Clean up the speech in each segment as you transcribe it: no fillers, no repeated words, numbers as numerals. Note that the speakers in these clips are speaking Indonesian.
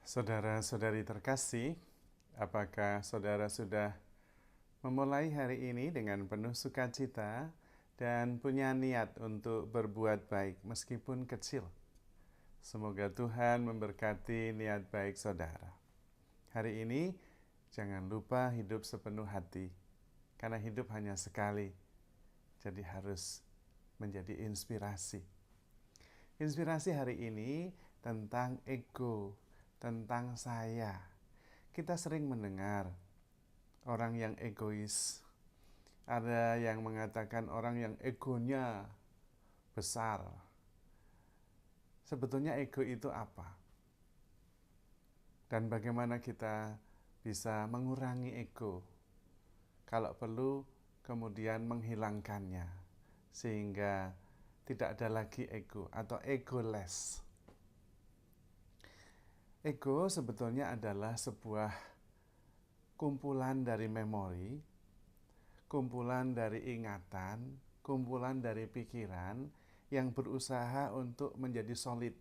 Saudara-saudari terkasih, apakah saudara sudah memulai hari ini dengan penuh sukacita dan punya niat untuk berbuat baik meskipun kecil? Semoga Tuhan memberkati niat baik saudara. Hari ini jangan lupa hidup sepenuh hati, karena hidup hanya sekali, jadi harus menjadi inspirasi. Inspirasi hari ini tentang ego, tentang saya. Kita sering mendengar orang yang egois. Ada yang mengatakan orang yang egonya besar. Sebetulnya ego itu apa? Dan bagaimana kita bisa mengurangi ego? Kalau perlu, kemudian menghilangkannya. Sehingga tidak ada lagi ego atau egoless. Ego sebetulnya adalah sebuah kumpulan dari memori, kumpulan dari ingatan, kumpulan dari pikiran yang berusaha untuk menjadi solid.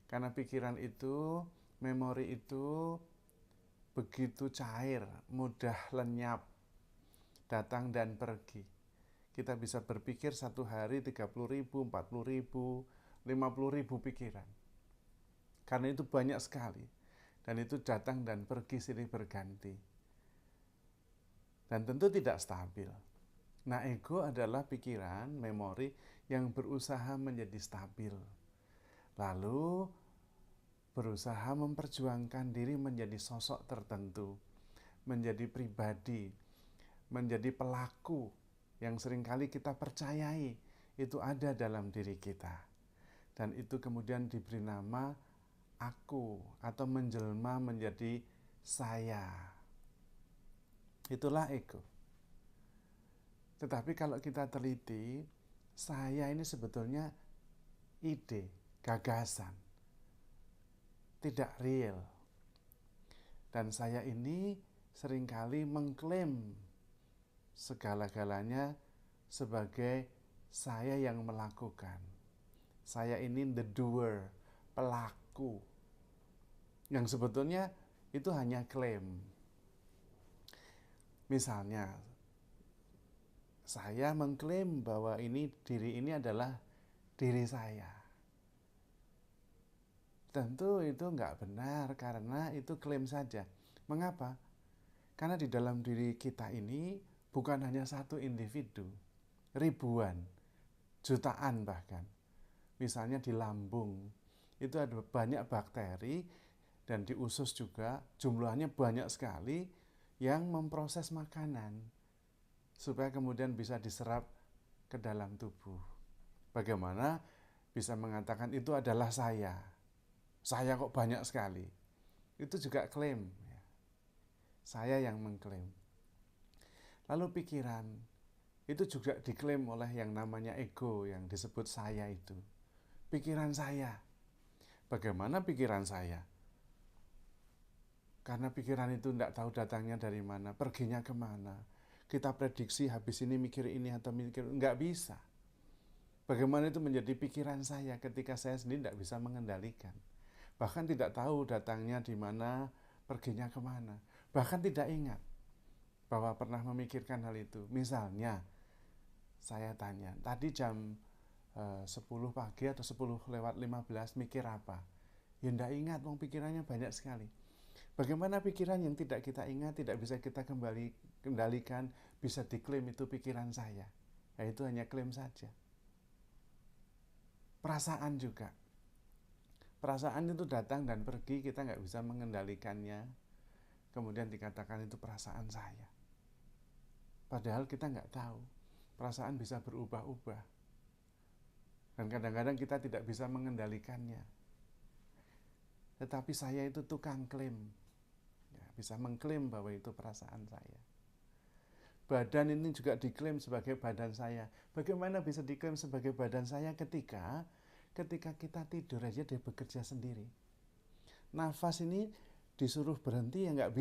Karena pikiran itu, memori itu begitu cair, mudah lenyap, datang dan pergi. Kita bisa berpikir satu hari 30.000, 40.000, 50.000 pikiran. Karena itu banyak sekali. Dan itu datang dan pergi silih berganti. Dan tentu tidak stabil. Nah, ego adalah pikiran, memori yang berusaha menjadi stabil. Lalu berusaha memperjuangkan diri menjadi sosok tertentu, menjadi pribadi, menjadi pelaku yang seringkali kita percayai itu ada dalam diri kita. Dan itu kemudian diberi nama aku atau menjelma menjadi saya. Itulah ego. Tetapi kalau kita teliti, saya ini sebetulnya ide, gagasan, tidak real. Dan saya ini seringkali mengklaim segala-galanya sebagai saya yang melakukan. Saya ini the doer, pelaku. Yang sebetulnya itu hanya klaim. Misalnya, saya mengklaim bahwa diri ini adalah diri saya. Tentu itu nggak benar karena itu klaim saja. Mengapa? Karena di dalam diri kita ini bukan hanya satu individu, ribuan, jutaan bahkan. Misalnya di lambung, itu ada banyak bakteri dan di usus juga jumlahnya banyak sekali yang memproses makanan supaya kemudian bisa diserap ke dalam tubuh. Bagaimana bisa mengatakan itu adalah saya? Saya kok banyak sekali. Itu juga klaim. Saya yang mengklaim. Lalu pikiran, itu juga diklaim oleh yang namanya ego yang disebut saya itu. Pikiran saya. Bagaimana pikiran saya? Karena pikiran itu tidak tahu datangnya dari mana, perginya kemana. Kita prediksi habis ini mikir ini atau mikir, nggak bisa. Bagaimana itu menjadi pikiran saya ketika saya sendiri tidak bisa mengendalikan. Bahkan tidak tahu datangnya di mana, perginya kemana. Bahkan tidak ingat bahwa pernah memikirkan hal itu. Misalnya, saya tanya, tadi jam 10 pagi atau 10:15 mikir apa? Ya tidak ingat, pikirannya banyak sekali. Bagaimana pikiran yang tidak kita ingat, tidak bisa kita kendalikan, bisa diklaim itu pikiran saya. Ya itu hanya klaim saja. Perasaan juga. Perasaan itu datang dan pergi, kita nggak bisa mengendalikannya. Kemudian dikatakan itu perasaan saya. Padahal kita nggak tahu. Perasaan bisa berubah-ubah. Dan kadang-kadang kita tidak bisa mengendalikannya. Tetapi saya itu tukang klaim. Ya, bisa mengklaim bahwa itu perasaan saya. Badan ini juga diklaim sebagai badan saya. Bagaimana bisa diklaim sebagai badan saya ketika kita tidur aja dia bekerja sendiri. Nafas ini disuruh berhenti ya nggak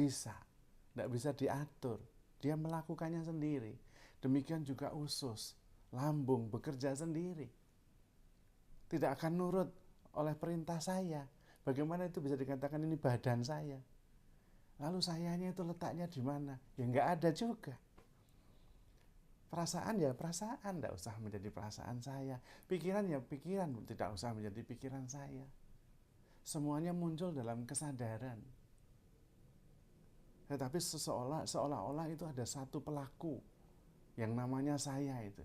bisa diatur. Dia melakukannya sendiri. Demikian juga usus, lambung bekerja sendiri. Tidak akan nurut oleh perintah saya. Bagaimana itu bisa dikatakan ini badan saya? Lalu sayanya itu letaknya di mana? Ya nggak ada juga. Perasaan ya perasaan, tidak usah menjadi perasaan saya. Pikiran ya pikiran, tidak usah menjadi pikiran saya. Semuanya muncul dalam kesadaran. Tetapi seolah-olah itu ada satu pelaku yang namanya saya itu.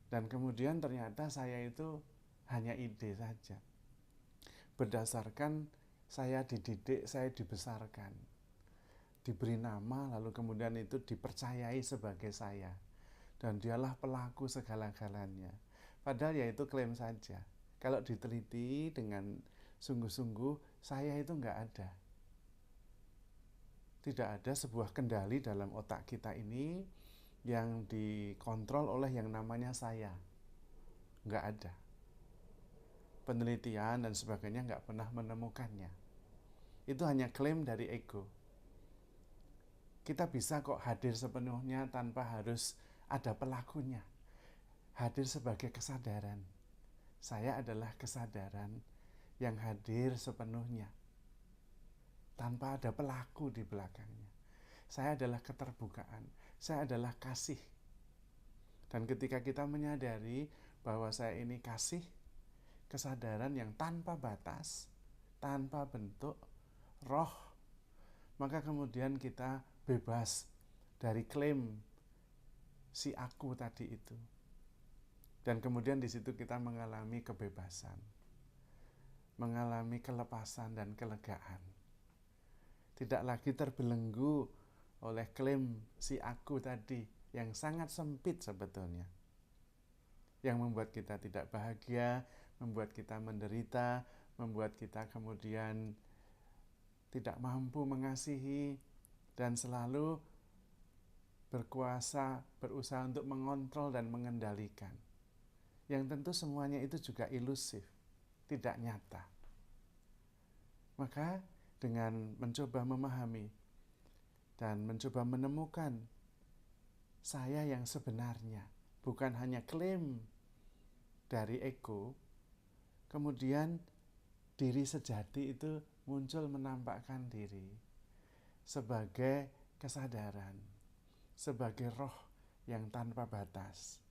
Dan kemudian ternyata saya itu hanya ide saja. Berdasarkan saya dididik, saya dibesarkan. Diberi nama, lalu kemudian itu dipercayai sebagai saya. Dan dialah pelaku segala-galanya. Padahal ya itu klaim saja. Kalau diteliti dengan sungguh-sungguh, saya itu nggak ada. Tidak ada sebuah kendali dalam otak kita ini yang dikontrol oleh yang namanya saya. Nggak ada. Penelitian dan sebagainya nggak pernah menemukannya. Itu hanya klaim dari ego. Kita bisa kok hadir sepenuhnya tanpa harus ada pelakunya. Hadir sebagai kesadaran. Saya adalah kesadaran yang hadir sepenuhnya. Tanpa ada pelaku di belakangnya. Saya adalah keterbukaan. Saya adalah kasih. Dan ketika kita menyadari bahwa saya ini kasih, kesadaran yang tanpa batas, tanpa bentuk, roh, maka kemudian kita bebas dari klaim si aku tadi itu. Dan kemudian di situ kita mengalami kebebasan, mengalami kelepasan dan kelegaan. Tidak lagi terbelenggu oleh klaim si aku tadi yang sangat sempit sebetulnya. Yang membuat kita tidak bahagia, membuat kita menderita, membuat kita kemudian tidak mampu mengasihi dan selalu berkuasa, berusaha untuk mengontrol dan mengendalikan. Yang tentu semuanya itu juga ilusif, tidak nyata. Maka dengan mencoba memahami dan mencoba menemukan saya yang sebenarnya, bukan hanya klaim dari ego, kemudian diri sejati itu muncul menampakkan diri sebagai kesadaran, sebagai roh yang tanpa batas,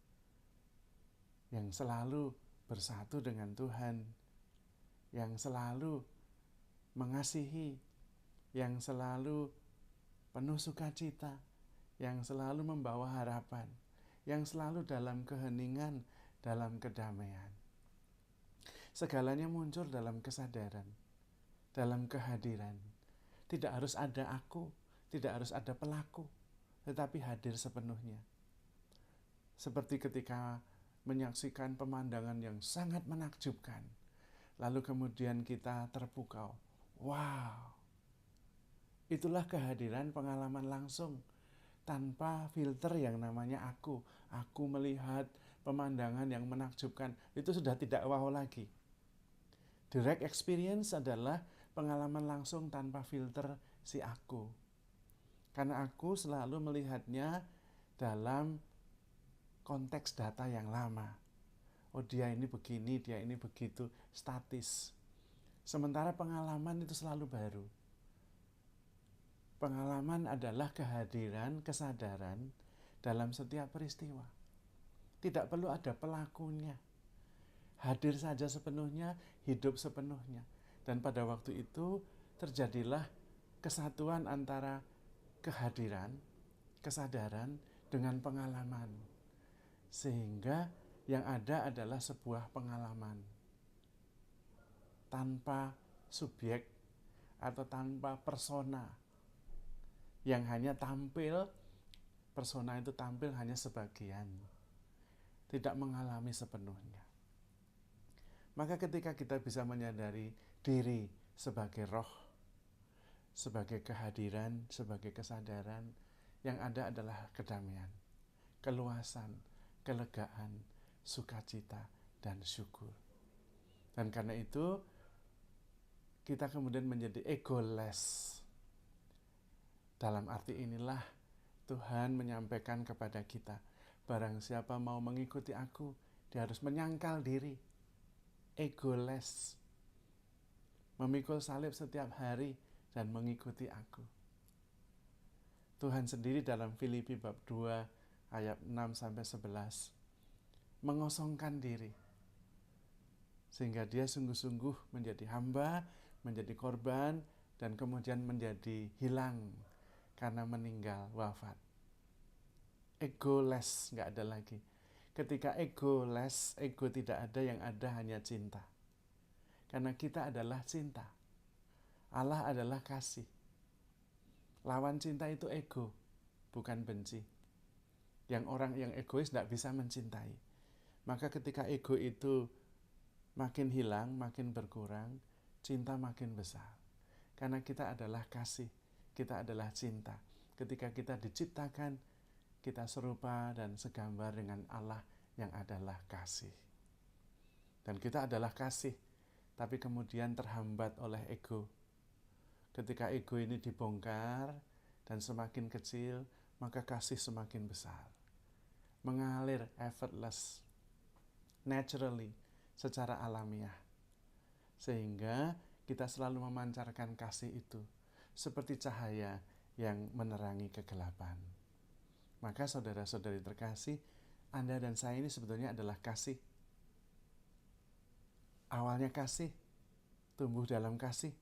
yang selalu bersatu dengan Tuhan, yang selalu mengasihi, yang selalu penuh sukacita, yang selalu membawa harapan, yang selalu dalam keheningan, dalam kedamaian. Segalanya muncul dalam kesadaran, dalam kehadiran. Tidak harus ada aku, tidak harus ada pelaku, tetapi hadir sepenuhnya. Seperti ketika menyaksikan pemandangan yang sangat menakjubkan, lalu kemudian kita terpukau. Wow, itulah kehadiran pengalaman langsung, tanpa filter yang namanya aku. Aku melihat pemandangan yang menakjubkan, itu sudah tidak wow lagi. Direct experience adalah pengalaman langsung tanpa filter si aku. Karena aku selalu melihatnya dalam konteks data yang lama. Oh, dia ini begini, dia ini begitu, statis. Sementara pengalaman itu selalu baru. Pengalaman adalah kehadiran, kesadaran dalam setiap peristiwa. Tidak perlu ada pelakunya. Hadir saja sepenuhnya, hidup sepenuhnya. Dan pada waktu itu terjadilah kesatuan antara kehadiran, kesadaran dengan pengalaman. Sehingga yang ada adalah sebuah pengalaman tanpa subjek atau tanpa persona yang hanya tampil. Persona itu tampil hanya sebagian, tidak mengalami sepenuhnya. Maka ketika kita bisa menyadari diri sebagai roh, sebagai kehadiran, sebagai kesadaran, yang ada adalah kedamaian, keluasan, kelegaan, sukacita, dan syukur. Dan karena itu kita kemudian menjadi egoless. Dalam arti inilah Tuhan menyampaikan kepada kita, barang siapa mau mengikuti aku, dia harus menyangkal diri, egoless. memikul salib setiap hari dan mengikuti aku. Tuhan sendiri dalam Filipi bab 2 ayat 6-11 mengosongkan diri, sehingga dia sungguh-sungguh menjadi hamba, menjadi korban, dan kemudian menjadi hilang karena meninggal, wafat. Ego less, nggak ada lagi. Ketika ego less, ego tidak ada, yang ada hanya cinta. Karena kita adalah cinta. Allah adalah kasih. Lawan cinta itu ego, bukan benci. Yang orang yang egois tidak bisa mencintai. Maka ketika ego itu makin hilang, makin berkurang, cinta makin besar. Karena kita adalah kasih, kita adalah cinta. Ketika kita diciptakan, kita serupa dan segambar dengan Allah yang adalah kasih. Dan kita adalah kasih, tapi kemudian terhambat oleh ego. Ketika ego ini dibongkar dan semakin kecil, maka kasih semakin besar. Mengalir effortless, naturally, secara alamiah. Sehingga kita selalu memancarkan kasih itu, seperti cahaya yang menerangi kegelapan. Maka saudara-saudari terkasih, Anda dan saya ini sebetulnya adalah kasih. Awalnya kasih, tumbuh dalam kasih,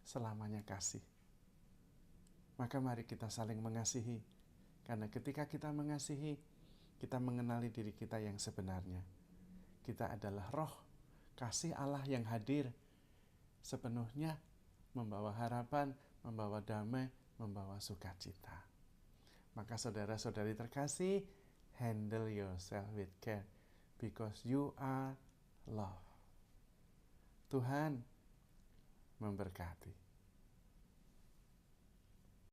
selamanya kasih. Maka mari kita saling mengasihi, karena ketika kita mengasihi, kita mengenali diri kita yang sebenarnya. Kita adalah roh, kasih Allah yang hadir sepenuhnya, membawa harapan, membawa damai, membawa sukacita. Maka saudara-saudari terkasih, handle yourself with care, because you are love. Tuhan memberkati.